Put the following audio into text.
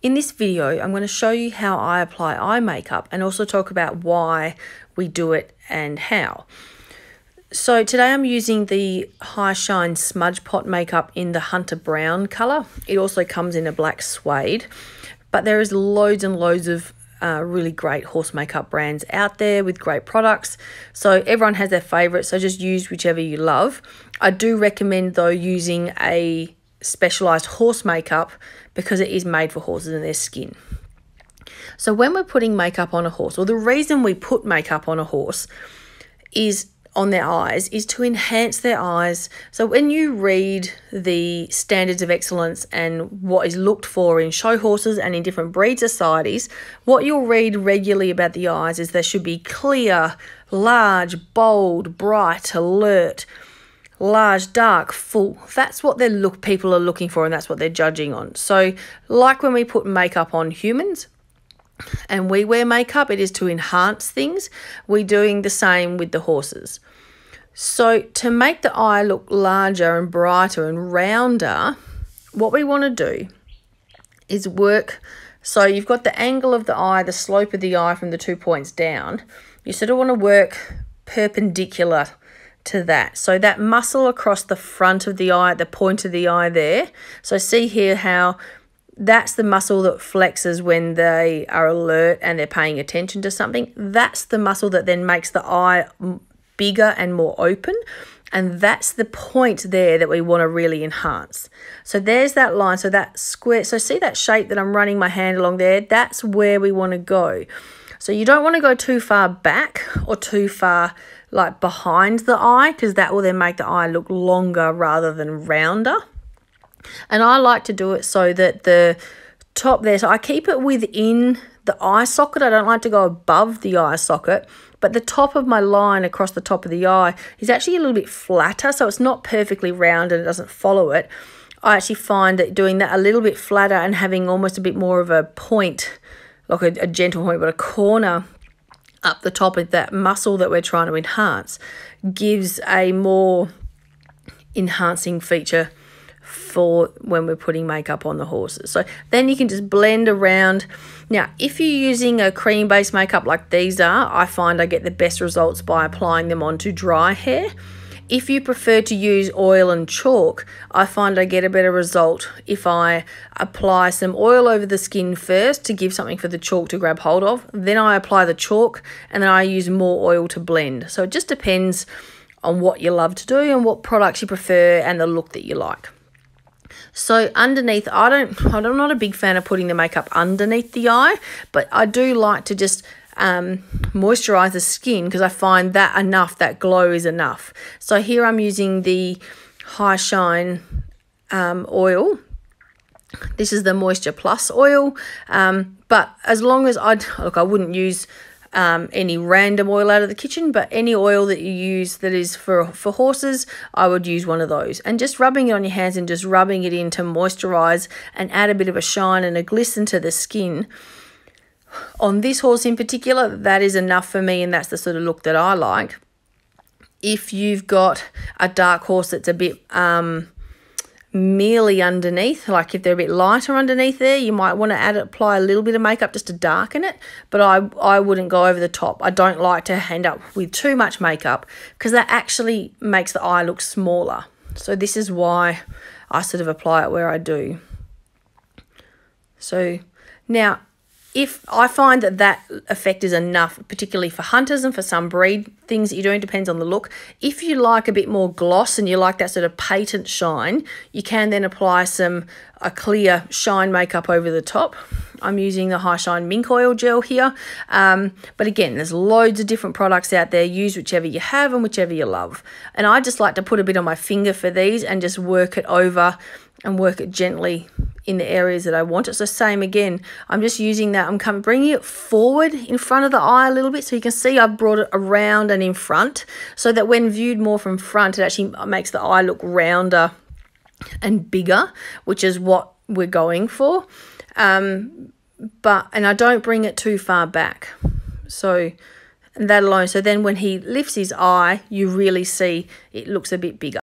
In this video, I'm going to show you how I apply eye makeup and also talk about why we do it and how. So today I'm using the High Shine Smudge Pot makeup in the Hunter Brown colour. It also comes in a Black Suede, but there is loads and loads of really great horse makeup brands out there with great products. So everyone has their favourite, so just use whichever you love. I do recommend though using a specialised horse makeup because it is made for horses and their skin. So when we're putting makeup on a horse, or the reason we put makeup on a horse is on their eyes, is to enhance their eyes. So when you read the standards of excellence and what is looked for in show horses and in different breed societies, what you'll read regularly about the eyes is they should be clear, large, bold, bright, alert, large, dark, full. That's what people are looking for, and that's what they're judging on. So like when we put makeup on humans and we wear makeup, it is to enhance things. We're doing the same with the horses. So to make the eye look larger and brighter and rounder, what we want to do is work. So you've got the angle of the eye, the slope of the eye from the 2 points down. You sort of want to work perpendicular to that. So that muscle across the front of the eye, at the point of the eye there. So see here how that's the muscle that flexes when they are alert and they're paying attention to something. That's the muscle that then makes the eye bigger and more open. And that's the point there that we want to really enhance. So there's that line, so that square. So see that shape that I'm running my hand along there? That's where we want to go. So you don't want to go too far back or too far like behind the eye, because that will then make the eye look longer rather than rounder. And I like to do it so that the top there, so I keep it within the eye socket. I don't like to go above the eye socket, but the top of my line across the top of the eye is actually a little bit flatter, so it's not perfectly round and it doesn't follow it. I actually find that doing that a little bit flatter and having almost a bit more of a point, like a gentle point, but a corner up the top of that muscle that we're trying to enhance, gives a more enhancing feature for when we're putting makeup on the horses. So then you can just blend around. Now, if you're using a cream-based makeup like these are, I find I get the best results by applying them onto dry hair. If you prefer to use oil and chalk, I find I get a better result if I apply some oil over the skin first to give something for the chalk to grab hold of. Then I apply the chalk and then I use more oil to blend. So it just depends on what you love to do and what products you prefer and the look that you like. So underneath, I'm not a big fan of putting the makeup underneath the eye, but I do like to just moisturize the skin because I find that glow is enough. So here I'm using the High Shine oil. This is the Moisture Plus oil, but as long as I wouldn't use any random oil out of the kitchen, but any oil that you use that is for horses, I would use one of those. And just rubbing it on your hands and just rubbing it in to moisturize and add a bit of a shine and a glisten to the skin. On this horse in particular, that is enough for me, and that's the sort of look that I like. If you've got a dark horse that's a bit mealy underneath, like if they're a bit lighter underneath there, you might want to apply a little bit of makeup just to darken it, but I wouldn't go over the top. I don't like to end up with too much makeup because that actually makes the eye look smaller. So this is why I sort of apply it where I do. So now, if I find that effect is enough, particularly for hunters and for some breed things that you're doing, depends on the look. If you like a bit more gloss and you like that sort of patent shine, you can then apply a clear shine makeup over the top. I'm using the High Shine Mink Oil Gel here. But again, there's loads of different products out there. Use whichever you have and whichever you love. And I just like to put a bit on my finger for these and just work it over and work it gently in the areas that I want it. So same again, I'm just using that. I'm bringing it forward in front of the eye a little bit so you can see I've brought it around and in front so that when viewed more from front, it actually makes the eye look rounder and bigger, which is what we're going for. And I don't bring it too far back. So that alone. So then when he lifts his eye, you really see it looks a bit bigger.